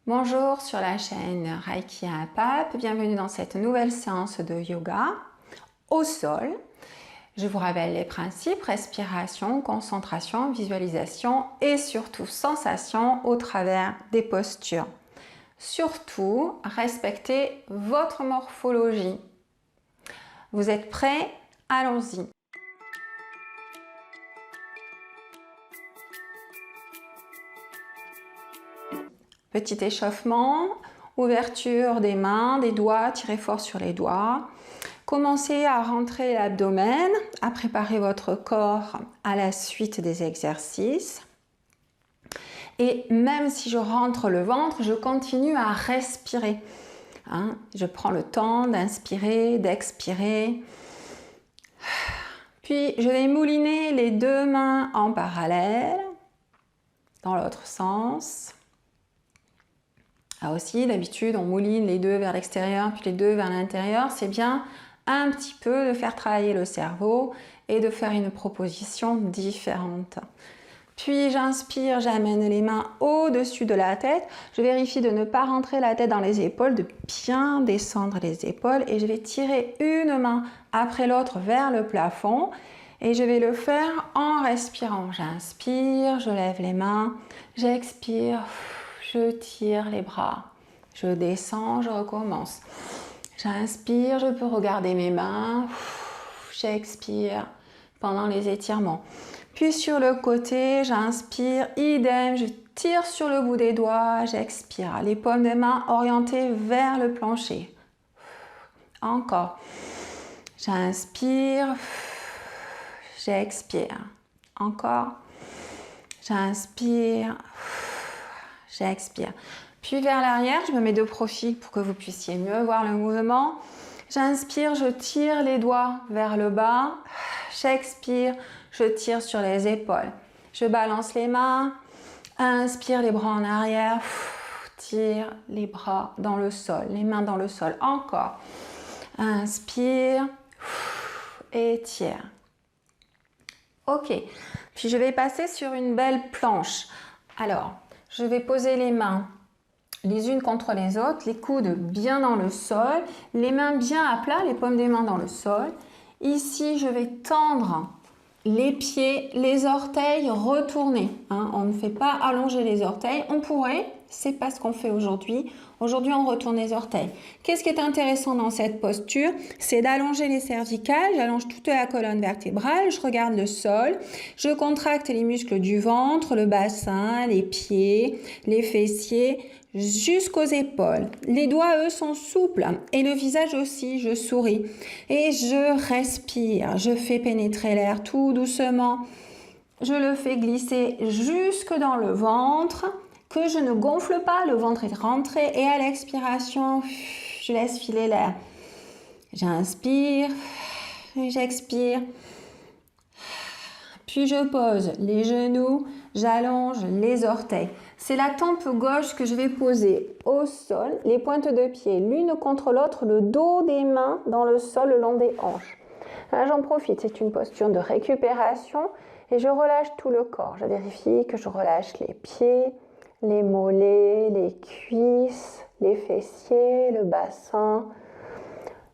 Bonjour sur la chaîne Reiki Impact, bienvenue dans cette nouvelle séance de yoga au sol. Je vous rappelle les principes, respiration, concentration, visualisation et surtout sensation au travers des postures. Surtout, respectez votre morphologie. Vous êtes prêts? Allons-y. Petit échauffement, ouverture des mains, des doigts, tirez fort sur les doigts. Commencez à rentrer l'abdomen, à préparer votre corps à la suite des exercices. Et même si je rentre le ventre, je continue à respirer. Je prends le temps d'inspirer, d'expirer. Puis je vais mouliner les deux mains en parallèle, dans l'autre sens. Là aussi, d'habitude, on mouline les deux vers l'extérieur, puis les deux vers l'intérieur. C'est bien un petit peu de faire travailler le cerveau et de faire une proposition différente. Puis j'inspire, j'amène les mains au-dessus de la tête. Je vérifie de ne pas rentrer la tête dans les épaules, de bien descendre les épaules. Et je vais tirer une main après l'autre vers le plafond. Et je vais le faire en respirant. J'inspire, je lève les mains, j'expire. Je tire les bras, je descends, je recommence. J'inspire, je peux regarder mes mains, j'expire pendant les étirements. Puis sur le côté, j'inspire, idem, je tire sur le bout des doigts, j'expire. Les paumes des mains orientées vers le plancher. Encore. J'inspire, j'expire. Encore. J'inspire. J'expire. Puis vers l'arrière, je me mets de profil pour que vous puissiez mieux voir le mouvement. J'inspire, je tire les doigts vers le bas. J'expire, je tire sur les épaules. Je balance les mains. Inspire, les bras en arrière. Tire les bras dans le sol, les mains dans le sol. Encore. Inspire et tire. Ok. Puis je vais passer sur une belle planche. Alors, je vais poser les mains les unes contre les autres, les coudes bien dans le sol, les mains bien à plat, les paumes des mains dans le sol. Ici, je vais tendre les pieds, les orteils retournés. On ne fait pas allonger les orteils. On pourrait, c'est pas ce qu'on fait aujourd'hui. Aujourd'hui, on retourne les orteils. Qu'est-ce qui est intéressant dans cette posture? C'est d'allonger les cervicales. J'allonge toute la colonne vertébrale. Je regarde le sol. Je contracte les muscles du ventre, le bassin, les pieds, les fessiers, jusqu'aux épaules. Les doigts, eux, sont souples. Et le visage aussi, je souris. Et je respire. Je fais pénétrer l'air tout doucement. Je le fais glisser jusque dans le ventre, que je ne gonfle pas, le ventre est rentré. Et à l'expiration, je laisse filer l'air. J'inspire, j'expire. Puis je pose les genoux, j'allonge les orteils. C'est la tempe gauche que je vais poser au sol, les pointes de pied l'une contre l'autre, le dos des mains dans le sol le long des hanches. Là, j'en profite, c'est une posture de récupération et je relâche tout le corps. Je vérifie que je relâche les pieds, les mollets, les cuisses, les fessiers, le bassin,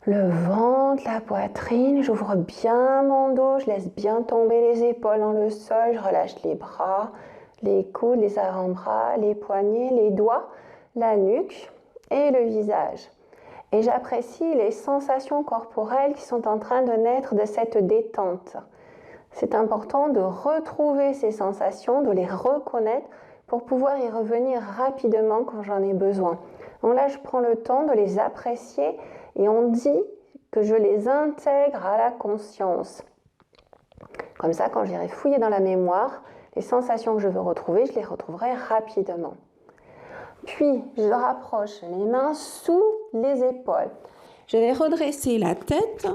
le ventre, la poitrine. J'ouvre bien mon dos, je laisse bien tomber les épaules dans le sol, je relâche les bras, les coudes, les avant-bras, les poignets, les doigts, la nuque et le visage. Et j'apprécie les sensations corporelles qui sont en train de naître de cette détente. C'est important de retrouver ces sensations, de les reconnaître pour pouvoir y revenir rapidement quand j'en ai besoin. Donc là, je prends le temps de les apprécier et on dit que je les intègre à la conscience. Comme ça, quand j'irai fouiller dans la mémoire, les sensations que je veux retrouver, je les retrouverai rapidement. Puis, je rapproche les mains sous les épaules. Je vais redresser la tête.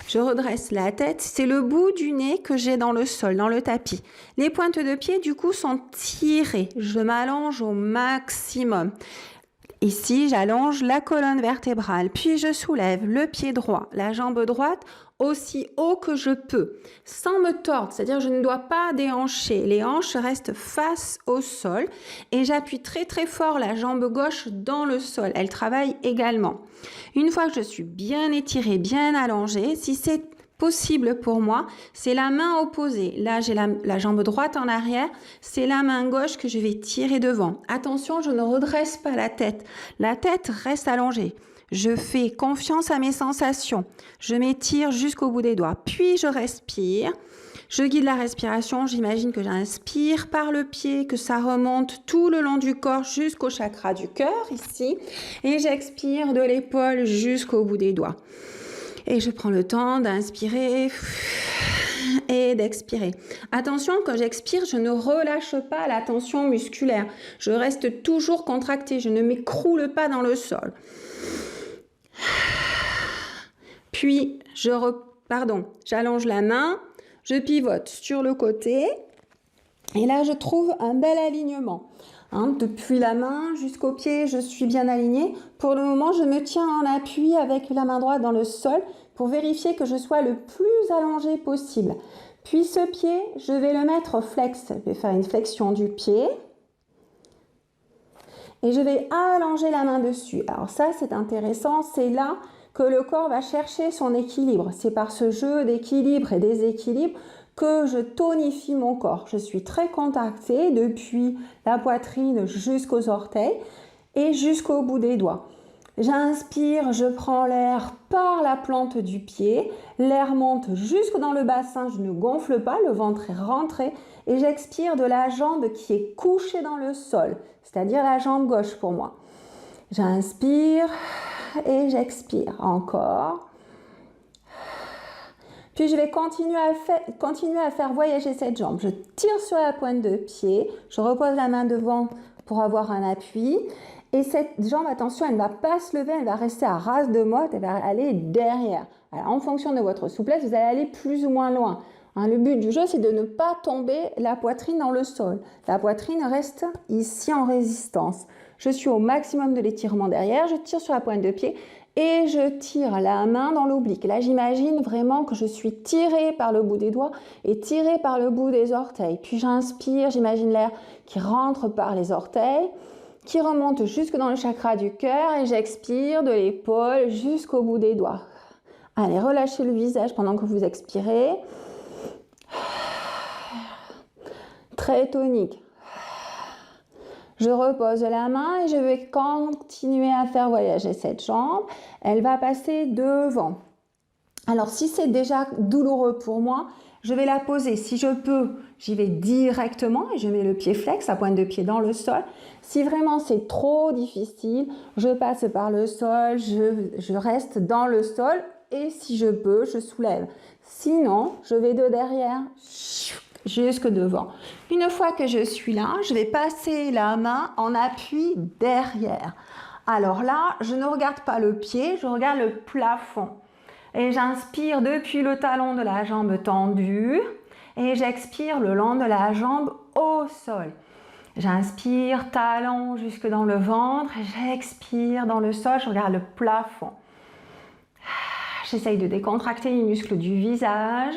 Je redresse la tête. C'est le bout du nez que j'ai dans le sol, dans le tapis. Les pointes de pied, du coup, sont tirées. Je m'allonge au maximum. Ici, j'allonge la colonne vertébrale. Puis, je soulève le pied droit, la jambe droite aussi haut que je peux, sans me tordre, c'est-à-dire je ne dois pas déhancher. Les hanches restent face au sol et j'appuie très très fort la jambe gauche dans le sol. Elle travaille également. Une fois que je suis bien étirée, bien allongée, si c'est possible pour moi, c'est la main opposée. Là, j'ai la jambe droite en arrière, c'est la main gauche que je vais tirer devant. Attention, je ne redresse pas la tête. La tête reste allongée. Je fais confiance à mes sensations. Je m'étire jusqu'au bout des doigts. Puis je respire. Je guide la respiration. J'imagine que j'inspire par le pied, que ça remonte tout le long du corps jusqu'au chakra du cœur, ici. Et j'expire de l'épaule jusqu'au bout des doigts. Et je prends le temps d'inspirer et d'expirer. Attention, quand j'expire, je ne relâche pas la tension musculaire. Je reste toujours contractée. Je ne m'écroule pas dans le sol. Puis, j'allonge la main, je pivote sur le côté et là, je trouve un bel alignement. Depuis la main jusqu'au pied, je suis bien alignée. Pour le moment, je me tiens en appui avec la main droite dans le sol pour vérifier que je sois le plus allongée possible. Puis ce pied, je vais le mettre flex. Je vais faire une flexion du pied. Et je vais allonger la main dessus. Alors ça, c'est intéressant. C'est là que le corps va chercher son équilibre. C'est par ce jeu d'équilibre et déséquilibre que je tonifie mon corps. Je suis très contractée depuis la poitrine jusqu'aux orteils et jusqu'au bout des doigts. J'inspire, je prends l'air par la plante du pied. L'air monte jusque dans le bassin, je ne gonfle pas, le ventre est rentré. Et j'expire de la jambe qui est couchée dans le sol, c'est-à-dire la jambe gauche pour moi. J'inspire et j'expire encore. Puis je vais continuer à faire voyager cette jambe. Je tire sur la pointe de pied, je repose la main devant pour avoir un appui. Et cette jambe, attention, elle ne va pas se lever, elle va rester à ras de motte, elle va aller derrière. Alors, en fonction de votre souplesse, vous allez aller plus ou moins loin. Le but du jeu, c'est de ne pas tomber la poitrine dans le sol. La poitrine reste ici en résistance. Je suis au maximum de l'étirement derrière, je tire sur la pointe de pied et je tire la main dans l'oblique. Là, j'imagine vraiment que je suis tirée par le bout des doigts et tirée par le bout des orteils. Puis j'inspire, j'imagine l'air qui rentre par les orteils, qui remonte jusque dans le chakra du cœur et j'expire de l'épaule jusqu'au bout des doigts. Allez, relâchez le visage pendant que vous expirez. Très tonique. Je repose la main et je vais continuer à faire voyager cette jambe. Elle va passer devant. Alors, si c'est déjà douloureux pour moi, je vais la poser. Si je peux, j'y vais directement et je mets le pied flex, la pointe de pied dans le sol. Si vraiment c'est trop difficile, je passe par le sol, je reste dans le sol et si je peux, je soulève. Sinon, je vais de derrière jusque devant. Une fois que je suis là, je vais passer la main en appui derrière. Alors là, je ne regarde pas le pied, je regarde le plafond. Et j'inspire depuis le talon de la jambe tendue et j'expire le long de la jambe au sol. J'inspire, talon jusque dans le ventre et j'expire dans le sol, je regarde le plafond. J'essaye de décontracter les muscles du visage.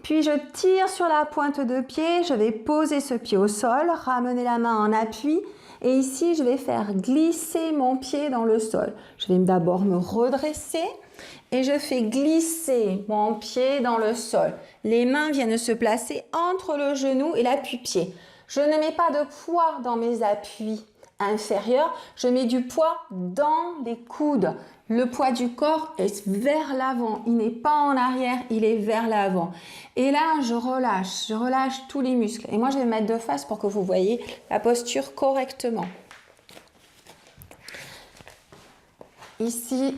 Puis je tire sur la pointe de pied, je vais poser ce pied au sol, ramener la main en appui et ici je vais faire glisser mon pied dans le sol. Je vais d'abord me redresser et je fais glisser mon pied dans le sol. Les mains viennent se placer entre le genou et l'appui-pied. Je ne mets pas de poids dans mes appuis inférieurs, je mets du poids dans les coudes. Le poids du corps est vers l'avant, il n'est pas en arrière, il est vers l'avant. Et là, je relâche tous les muscles. Et moi, je vais me mettre de face pour que vous voyez la posture correctement. Ici,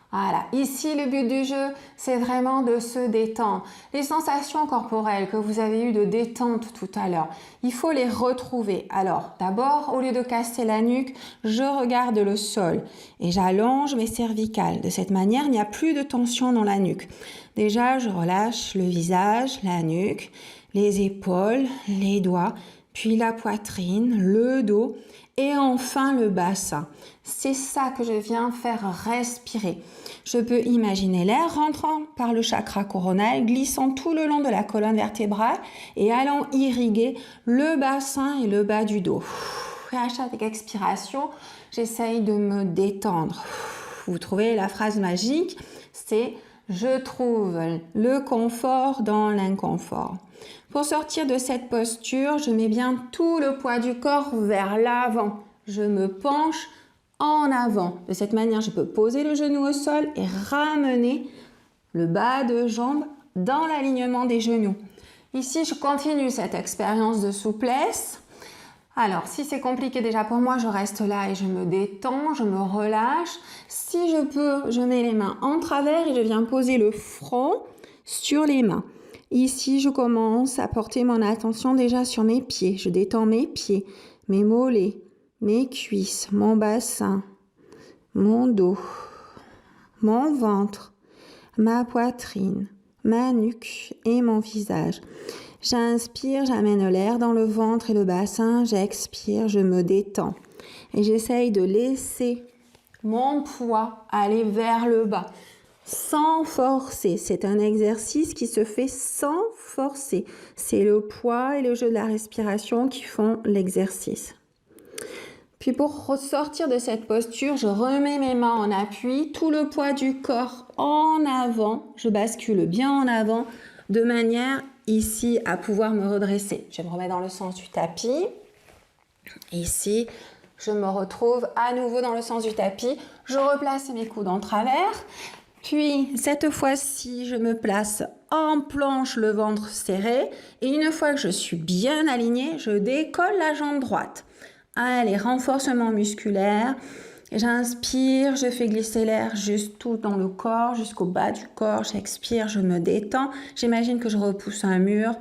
voilà. Ici, le but du jeu, c'est vraiment de se détendre. Les sensations corporelles que vous avez eues de détente tout à l'heure, il faut les retrouver. Alors, d'abord, au lieu de casser la nuque, je regarde le sol et j'allonge mes cervicales. De cette manière, il n'y a plus de tension dans la nuque. Déjà, je relâche le visage, la nuque, les épaules, les doigts. puis la poitrine, le dos et enfin le bassin. C'est ça que je viens faire respirer. Je peux imaginer l'air rentrant par le chakra coronal, glissant tout le long de la colonne vertébrale et allant irriguer le bassin et le bas du dos. Et à chaque expiration, j'essaye de me détendre. Vous trouvez la phrase magique, c'est « Je trouve le confort dans l'inconfort ». Pour sortir de cette posture, je mets bien tout le poids du corps vers l'avant. Je me penche en avant. De cette manière, je peux poser le genou au sol et ramener le bas de jambe dans l'alignement des genoux. Ici, je continue cette expérience de souplesse. Alors, si c'est compliqué déjà pour moi, je reste là et je me détends, je me relâche. Si je peux, je mets les mains en travers et je viens poser le front sur les mains. Ici, je commence à porter mon attention déjà sur mes pieds. Je détends mes pieds, mes mollets, mes cuisses, mon bassin, mon dos, mon ventre, ma poitrine, ma nuque et mon visage. J'inspire, j'amène l'air dans le ventre et le bassin. J'expire, je me détends. Et j'essaye de laisser mon poids aller vers le bas. Sans forcer. C'est un exercice qui se fait sans forcer. C'est le poids et le jeu de la respiration qui font l'exercice. Puis pour ressortir de cette posture, je remets mes mains en appui, tout le poids du corps en avant. Je bascule bien en avant de manière ici à pouvoir me redresser. Je me remets dans le sens du tapis. Ici, je me retrouve à nouveau dans le sens du tapis. Je replace mes coudes en travers. Puis, cette fois-ci, je me place en planche, le ventre serré. Et une fois que je suis bien alignée, je décolle la jambe droite. Allez, renforcement musculaire. J'inspire, je fais glisser l'air juste tout dans le corps, jusqu'au bas du corps. J'expire, je me détends. J'imagine que je repousse un mur.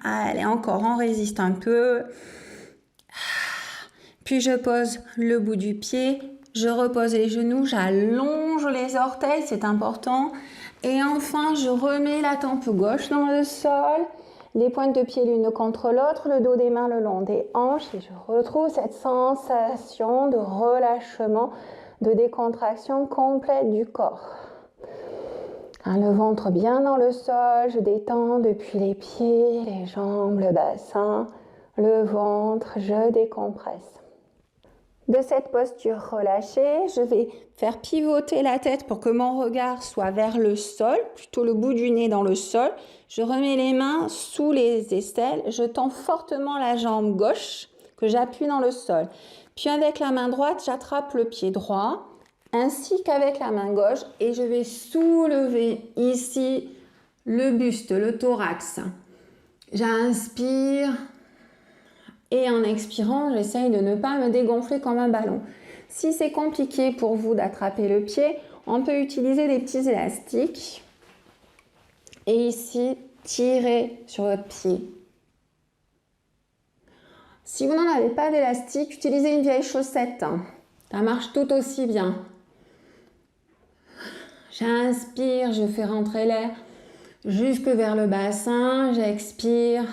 Allez, encore, on résiste un peu. Puis je pose le bout du pied. Je repose les genoux, j'allonge les orteils, c'est important. Et enfin, je remets la tempe gauche dans le sol, les pointes de pied l'une contre l'autre, le dos des mains le long des hanches. Et je retrouve cette sensation de relâchement, de décontraction complète du corps. Le ventre bien dans le sol, je détends depuis les pieds, les jambes, le bassin, le ventre, je décompresse. De cette posture relâchée, je vais faire pivoter la tête pour que mon regard soit vers le sol, plutôt le bout du nez dans le sol. Je remets les mains sous les aisselles, je tends fortement la jambe gauche que j'appuie dans le sol. Puis avec la main droite, j'attrape le pied droit, ainsi qu'avec la main gauche, et je vais soulever ici le buste, le thorax. J'inspire. Et en expirant, j'essaye de ne pas me dégonfler comme un ballon. Si c'est compliqué pour vous d'attraper le pied, on peut utiliser des petits élastiques. Et ici, tirer sur votre pied. Si vous n'en avez pas d'élastique, utilisez une vieille chaussette. Ça marche tout aussi bien. J'inspire, je fais rentrer l'air jusque vers le bassin. J'expire,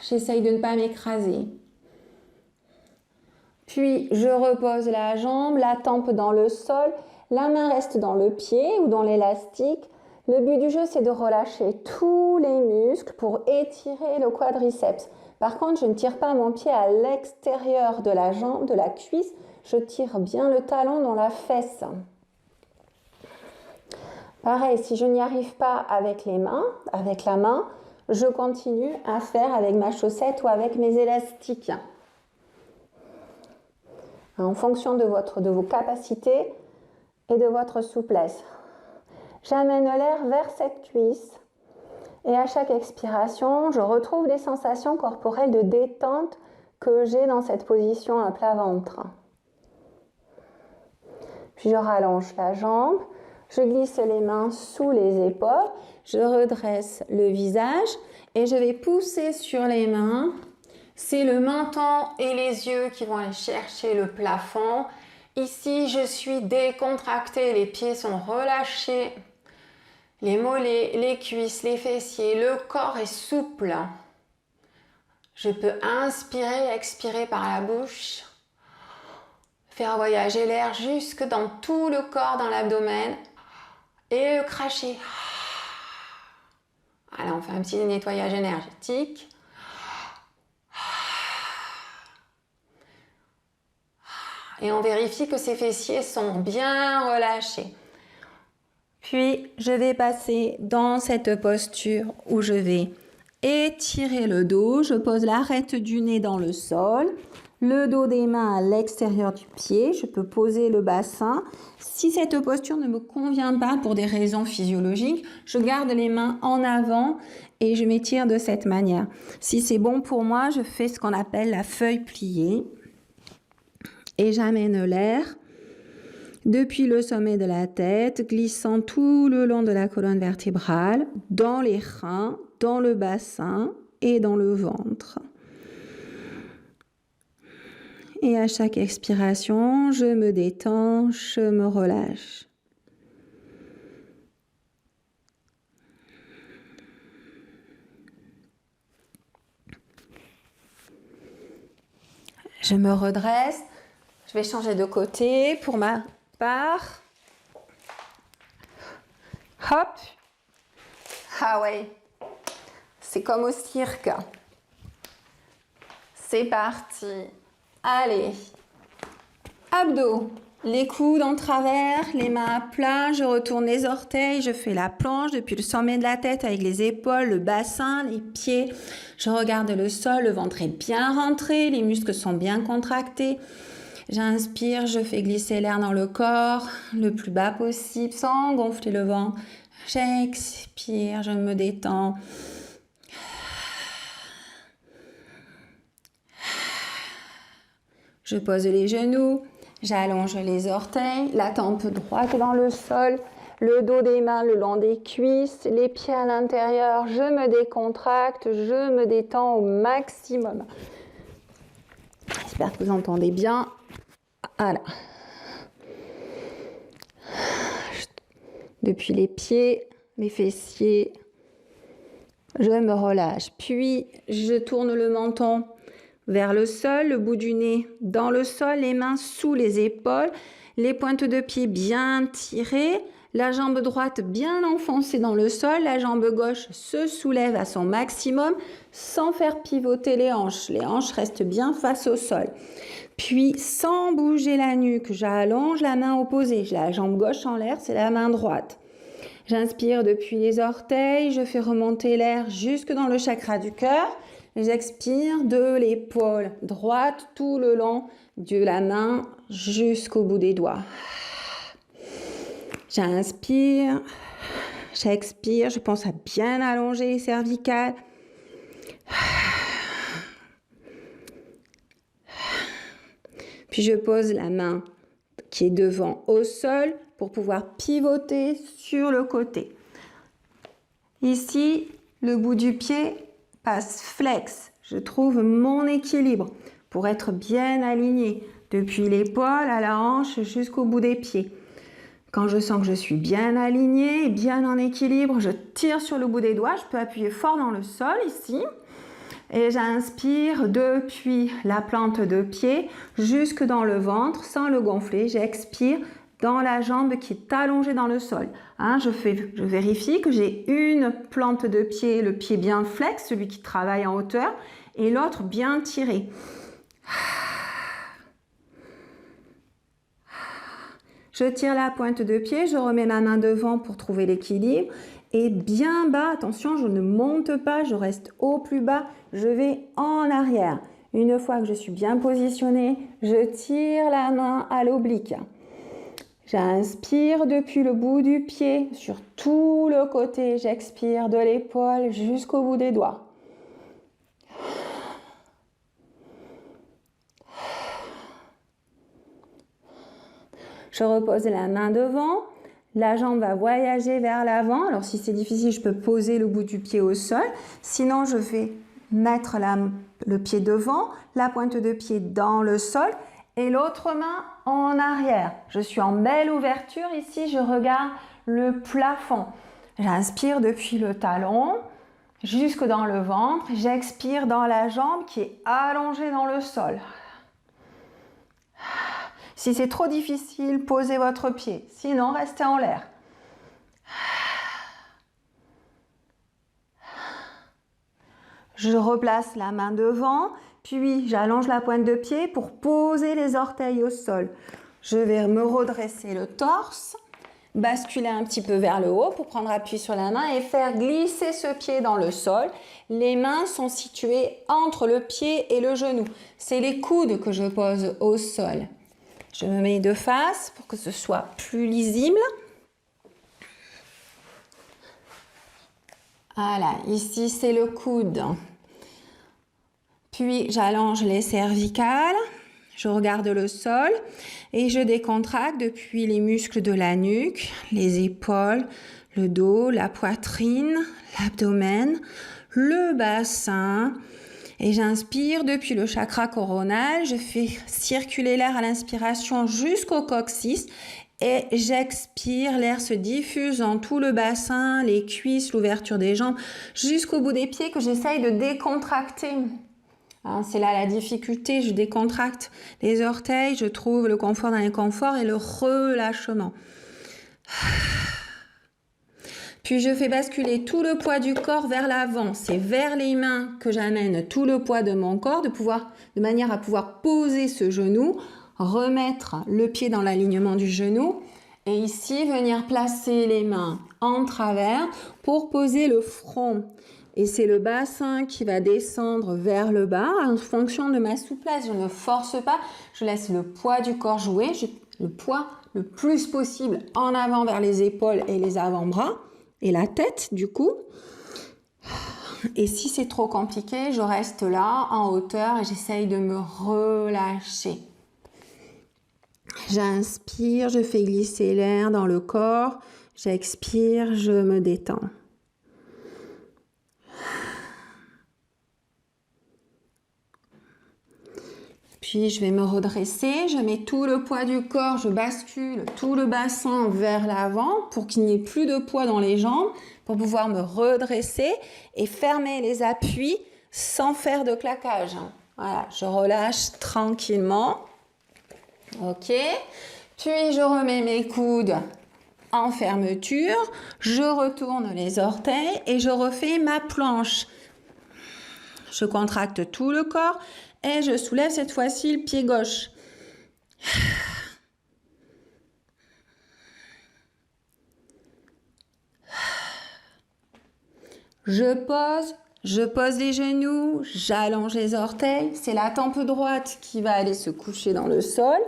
j'essaye de ne pas m'écraser. Puis, je repose la jambe, la tempe dans le sol, la main reste dans le pied ou dans l'élastique. Le but du jeu, c'est de relâcher tous les muscles pour étirer le quadriceps. Par contre, je ne tire pas mon pied à l'extérieur de la jambe, de la cuisse. Je tire bien le talon dans la fesse. Pareil, si je n'y arrive pas avec les mains, avec la main, je continue à faire avec ma chaussette ou avec mes élastiques. En fonction de vos capacités et de votre souplesse. J'amène l'air vers cette cuisse et à chaque expiration, je retrouve les sensations corporelles de détente que j'ai dans cette position à plat ventre. Puis je rallonge la jambe, je glisse les mains sous les épaules, je redresse le visage et je vais pousser sur les mains. C'est le menton et les yeux qui vont aller chercher le plafond. Ici, je suis décontractée, les pieds sont relâchés. Les mollets, les cuisses, les fessiers, le corps est souple. Je peux inspirer et expirer par la bouche. Faire voyager l'air jusque dans tout le corps, dans l'abdomen. Et le cracher. Allez, on fait un petit nettoyage énergétique. Et on vérifie que ces fessiers sont bien relâchés. Puis, je vais passer dans cette posture où je vais étirer le dos. Je pose l'arête du nez dans le sol. Le dos des mains à l'extérieur du pied. Je peux poser le bassin. Si cette posture ne me convient pas pour des raisons physiologiques, je garde les mains en avant et je m'étire de cette manière. Si c'est bon pour moi, je fais ce qu'on appelle la feuille pliée. Et j'amène l'air depuis le sommet de la tête, glissant tout le long de la colonne vertébrale, dans les reins, dans le bassin et dans le ventre. Et à chaque expiration, je me détends, je me relâche. Je me redresse. Je vais changer de côté pour ma part. Hop. Ah ouais. C'est comme au cirque. C'est parti. Allez. Abdos. Les coudes en travers, les mains à plat. Je retourne les orteils. Je fais la planche depuis le sommet de la tête avec les épaules, le bassin, les pieds. Je regarde le sol. Le ventre est bien rentré. Les muscles sont bien contractés. J'inspire, je fais glisser l'air dans le corps le plus bas possible sans gonfler le ventre. J'expire, je me détends. Je pose les genoux, j'allonge les orteils, la tempe droite dans le sol, le dos des mains le long des cuisses, les pieds à l'intérieur. Je me décontracte, je me détends au maximum. J'espère que vous entendez bien. Voilà. Depuis les pieds, les fessiers, je me relâche. Puis, je tourne le menton vers le sol, le bout du nez dans le sol, les mains sous les épaules, les pointes de pied bien tirées, la jambe droite bien enfoncée dans le sol, la jambe gauche se soulève à son maximum sans faire pivoter les hanches. Les hanches restent bien face au sol. Puis, sans bouger la nuque, j'allonge la main opposée. J'ai la jambe gauche en l'air, c'est la main droite. J'inspire depuis les orteils, je fais remonter l'air jusque dans le chakra du cœur. J'expire de l'épaule droite tout le long de la main jusqu'au bout des doigts. J'inspire, j'expire, je pense à bien allonger les cervicales. Puis je pose la main qui est devant au sol pour pouvoir pivoter sur le côté. Ici, le bout du pied passe flex. Je trouve mon équilibre pour être bien aligné depuis l'épaule à la hanche jusqu'au bout des pieds. Quand je sens que je suis bien alignée et bien en équilibre, je tire sur le bout des doigts. Je peux appuyer fort dans le sol ici. Et j'inspire depuis la plante de pied jusque dans le ventre sans le gonfler. J'expire dans la jambe qui est allongée dans le sol. Je vérifie que j'ai une plante de pied, le pied bien flex, celui qui travaille en hauteur, et l'autre bien tiré. Je tire la pointe de pied, je remets ma main devant pour trouver l'équilibre. Et bien bas, attention, je ne monte pas, je reste au plus bas, je vais en arrière. Une fois que je suis bien positionnée, je tire la main à l'oblique. J'inspire depuis le bout du pied sur tout le côté, j'expire de l'épaule jusqu'au bout des doigts. Je repose la main devant. La jambe va voyager vers l'avant. Alors, si c'est difficile, je peux poser le bout du pied au sol. Sinon, je vais mettre le pied devant, la pointe de pied dans le sol et l'autre main en arrière. Je suis en belle ouverture. Ici, je regarde le plafond. J'inspire depuis le talon. jusque dans le ventre. J'expire dans la jambe qui est allongée dans le sol. Si c'est trop difficile, posez votre pied. Sinon, restez en l'air. Je replace la main devant, puis j'allonge la pointe de pied pour poser les orteils au sol. Je vais me redresser le torse, basculer un petit peu vers le haut pour prendre appui sur la main et faire glisser ce pied dans le sol. Les mains sont situées entre le pied et le genou. C'est les coudes que je pose au sol. Je me mets de face pour que ce soit plus lisible. Voilà, ici c'est le coude. Puis j'allonge les cervicales, je regarde le sol et je décontracte depuis les muscles de la nuque, les épaules, le dos, la poitrine, l'abdomen, le bassin. Et j'inspire depuis le chakra coronal, je fais circuler l'air à l'inspiration jusqu'au coccyx et j'expire, l'air se diffuse dans tout le bassin, les cuisses, l'ouverture des jambes, jusqu'au bout des pieds que j'essaye de décontracter. Hein, c'est là la difficulté, je décontracte les orteils, je trouve le confort dans l'inconfort et le relâchement. Puis je fais basculer tout le poids du corps vers l'avant. C'est vers les mains que j'amène tout le poids de mon corps, de manière à pouvoir poser ce genou, remettre le pied dans l'alignement du genou et ici venir placer les mains en travers pour poser le front. Et c'est le bassin qui va descendre vers le bas en fonction de ma souplesse. Je ne force pas, je laisse le poids du corps jouer, le poids le plus possible en avant vers les épaules et les avant-bras. Et la tête, du coup. Et si c'est trop compliqué, je reste là, en hauteur, et j'essaye de me relâcher. J'inspire, je fais glisser l'air dans le corps. J'expire, je me détends. Puis je vais me redresser, je mets tout le poids du corps, je bascule tout le bassin vers l'avant pour qu'il n'y ait plus de poids dans les jambes, pour pouvoir me redresser et fermer les appuis sans faire de claquage. Voilà, je relâche tranquillement. Ok. Puis je remets mes coudes en fermeture, je retourne les orteils et je refais ma planche. Je contracte tout le corps. Et je soulève cette fois-ci le pied gauche. Je pose les genoux, j'allonge les orteils. C'est la tempe droite qui va aller se coucher dans le sol.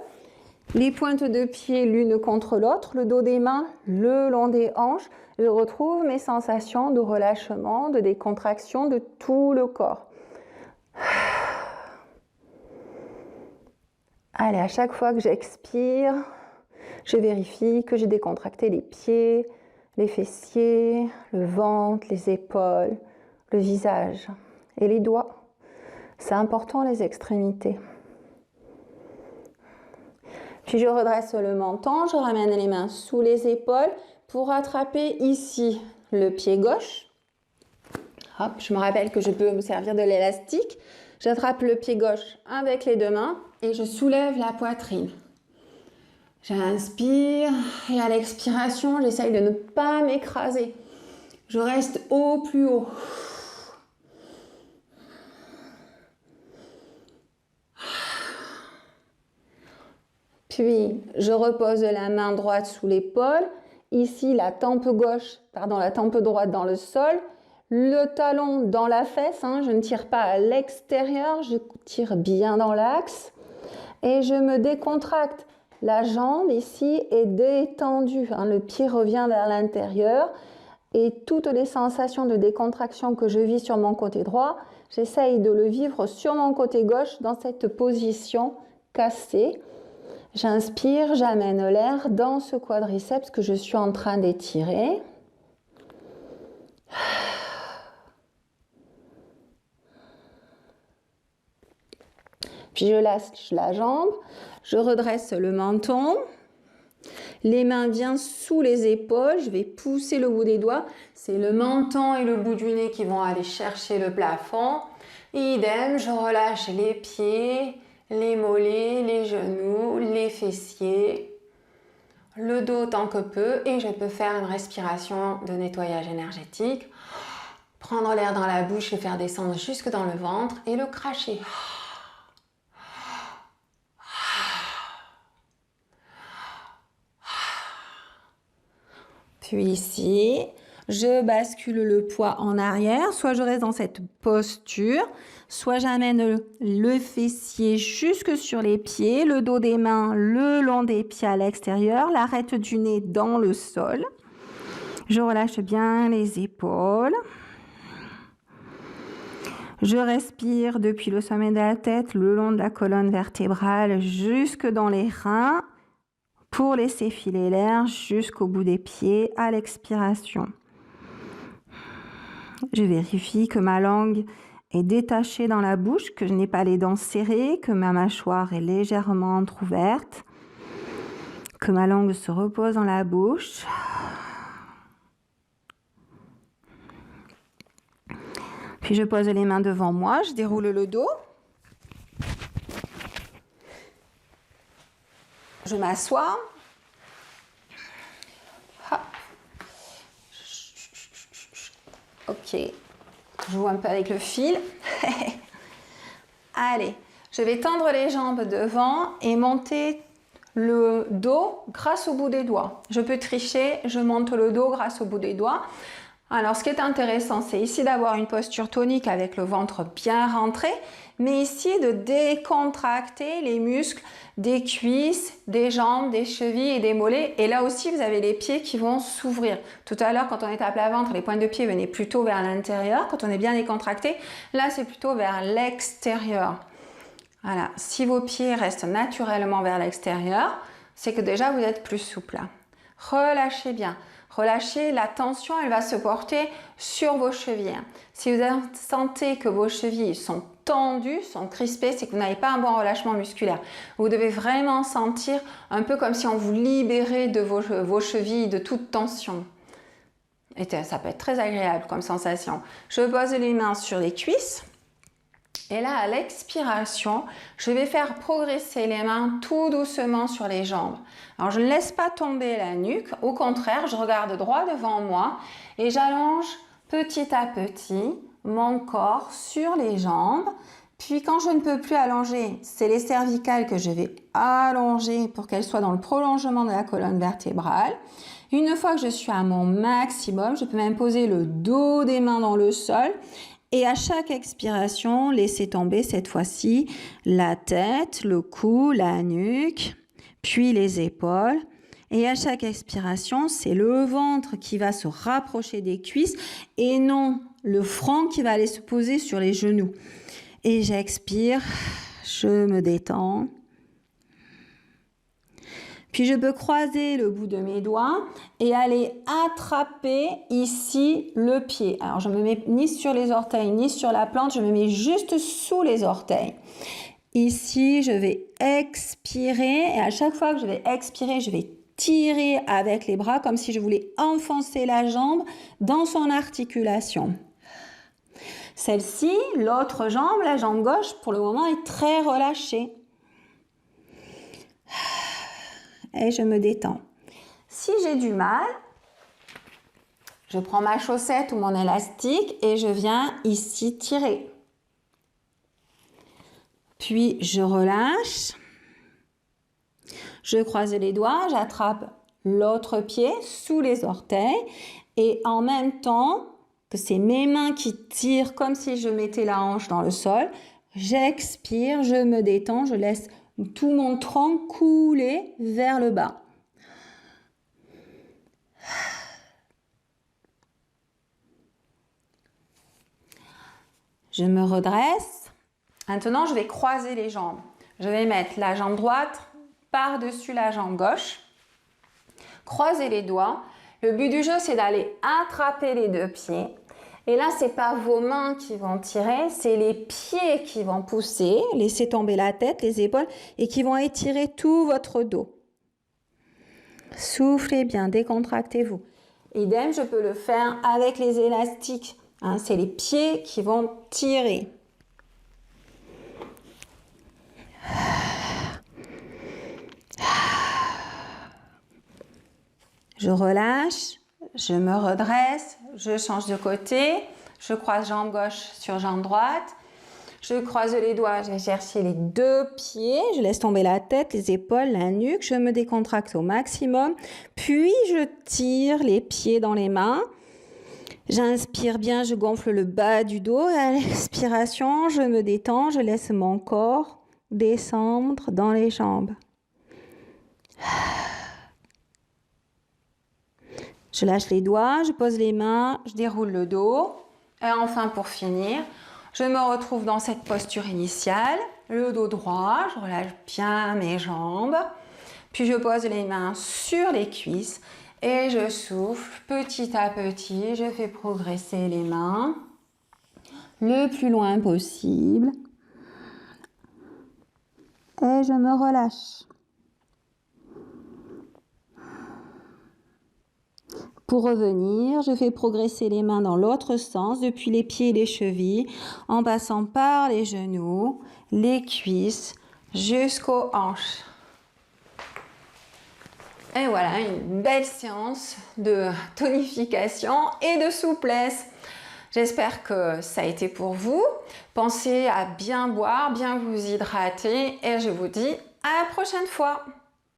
Les pointes de pied l'une contre l'autre, le dos des mains le long des hanches. Je retrouve mes sensations de relâchement, de décontraction de tout le corps. Allez, à chaque fois que j'expire, je vérifie que j'ai décontracté les pieds, les fessiers, le ventre, les épaules, le visage et les doigts. C'est important, les extrémités. Puis je redresse le menton, je ramène les mains sous les épaules pour attraper ici le pied gauche. Hop, je me rappelle que je peux me servir de l'élastique. J'attrape le pied gauche avec les deux mains et je soulève la poitrine. J'inspire et à l'expiration, j'essaye de ne pas m'écraser. Je reste au plus haut. Puis, je repose la main droite sous l'épaule. Ici, la tempe droite dans le sol. Le talon dans la fesse, je ne tire pas à l'extérieur, je tire bien dans l'axe. Et je me décontracte. La jambe ici est détendue, le pied revient vers l'intérieur. Et toutes les sensations de décontraction que je vis sur mon côté droit, j'essaye de le vivre sur mon côté gauche dans cette position cassée. J'inspire, j'amène l'air dans ce quadriceps que je suis en train d'étirer. Puis je lâche la jambe, je redresse le menton Les mains bien sous les épaules. Je vais pousser le bout des doigts. C'est le menton et le bout du nez qui vont aller chercher le plafond. Idem, je relâche les pieds, les mollets, les genoux, les fessiers, le dos tant que peu. Et je peux faire une respiration de nettoyage énergétique. Prendre l'air dans la bouche, le faire descendre jusque dans le ventre et le cracher. Puis ici, je bascule le poids en arrière, soit je reste dans cette posture, soit j'amène le fessier jusque sur les pieds, le dos des mains le long des pieds à l'extérieur, l'arête du nez dans le sol. Je relâche bien les épaules. Je respire depuis le sommet de la tête, le long de la colonne vertébrale, jusque dans les reins, pour laisser filer l'air jusqu'au bout des pieds à l'expiration. Je vérifie que ma langue est détachée dans la bouche, que je n'ai pas les dents serrées, que ma mâchoire est légèrement entrouverte, que ma langue se repose dans la bouche. Puis je pose les mains devant moi, je déroule le dos. Je m'assois. Ok, je joue un peu avec le fil. Allez, je vais tendre les jambes devant et monter le dos grâce au bout des doigts. Je peux tricher, je monte le dos grâce au bout des doigts. Alors, ce qui est intéressant, c'est ici d'avoir une posture tonique avec le ventre bien rentré, mais ici de décontracter les muscles des cuisses, des jambes, des chevilles et des mollets. Et là aussi, vous avez les pieds qui vont s'ouvrir. Tout à l'heure, quand on était à plat ventre, les pointes de pied venaient plutôt vers l'intérieur. Quand on est bien décontracté, là, c'est plutôt vers l'extérieur. Voilà. Si vos pieds restent naturellement vers l'extérieur, c'est que déjà, vous êtes plus souple. Relâchez bien. Relâchez, la tension, elle va se porter sur vos chevilles. Si vous sentez que vos chevilles sont tendues, sont crispées, c'est que vous n'avez pas un bon relâchement musculaire. Vous devez vraiment sentir un peu comme si on vous libérait de vos chevilles de toute tension. Et ça peut être très agréable comme sensation. Je pose les mains sur les cuisses. Et là, à l'expiration, je vais faire progresser les mains tout doucement sur les jambes. Alors, je ne laisse pas tomber la nuque. Au contraire, je regarde droit devant moi et j'allonge petit à petit mon corps sur les jambes. Puis, quand je ne peux plus allonger, c'est les cervicales que je vais allonger pour qu'elles soient dans le prolongement de la colonne vertébrale. Une fois que je suis à mon maximum, je peux même poser le dos des mains dans le sol. Et à chaque expiration, laissez tomber cette fois-ci la tête, le cou, la nuque, puis les épaules. Et à chaque expiration, c'est le ventre qui va se rapprocher des cuisses et non le front qui va aller se poser sur les genoux. Et j'expire, je me détends. Puis je peux croiser le bout de mes doigts et aller attraper ici le pied. Alors je ne me mets ni sur les orteils ni sur la plante, je me mets juste sous les orteils. Ici, je vais expirer et à chaque fois que je vais expirer, je vais tirer avec les bras comme si je voulais enfoncer la jambe dans son articulation. Celle-ci, l'autre jambe, la jambe gauche, pour le moment est très relâchée. Et je me détends. Si j'ai du mal, je prends ma chaussette ou mon élastique et je viens ici tirer. Puis je relâche. Je croise les doigts, j'attrape l'autre pied sous les orteils et en même temps que c'est mes mains qui tirent comme si je mettais la hanche dans le sol, j'expire, je me détends, je laisse tout mon tronc couler vers le bas. Je me redresse. Maintenant, je vais croiser les jambes. Je vais mettre la jambe droite par-dessus la jambe gauche. Croiser les doigts. Le but du jeu, c'est d'aller attraper les deux pieds. Et là, ce n'est pas vos mains qui vont tirer, c'est les pieds qui vont pousser, laisser tomber la tête, les épaules et qui vont étirer tout votre dos. Soufflez bien, décontractez-vous. Idem, je peux le faire avec les élastiques. Hein, c'est les pieds qui vont tirer. Je relâche, je me redresse, je change de côté, je croise jambe gauche sur jambe droite, je croise les doigts, je vais chercher les deux pieds, je laisse tomber la tête, les épaules, la nuque, je me décontracte au maximum, puis je tire les pieds dans les mains. J'inspire bien, je gonfle le bas du dos et à l'expiration, je me détends, je laisse mon corps descendre dans les jambes. Je lâche les doigts, je pose les mains, je déroule le dos. Et enfin, pour finir, je me retrouve dans cette posture initiale, le dos droit, je relâche bien mes jambes. Puis je pose les mains sur les cuisses et je souffle petit à petit. Je fais progresser les mains le plus loin possible. Et je me relâche. Pour revenir, je fais progresser les mains dans l'autre sens, depuis les pieds et les chevilles, en passant par les genoux, les cuisses, jusqu'aux hanches. Et voilà, une belle séance de tonification et de souplesse. J'espère que ça a été pour vous. Pensez à bien boire, bien vous hydrater et je vous dis à la prochaine fois.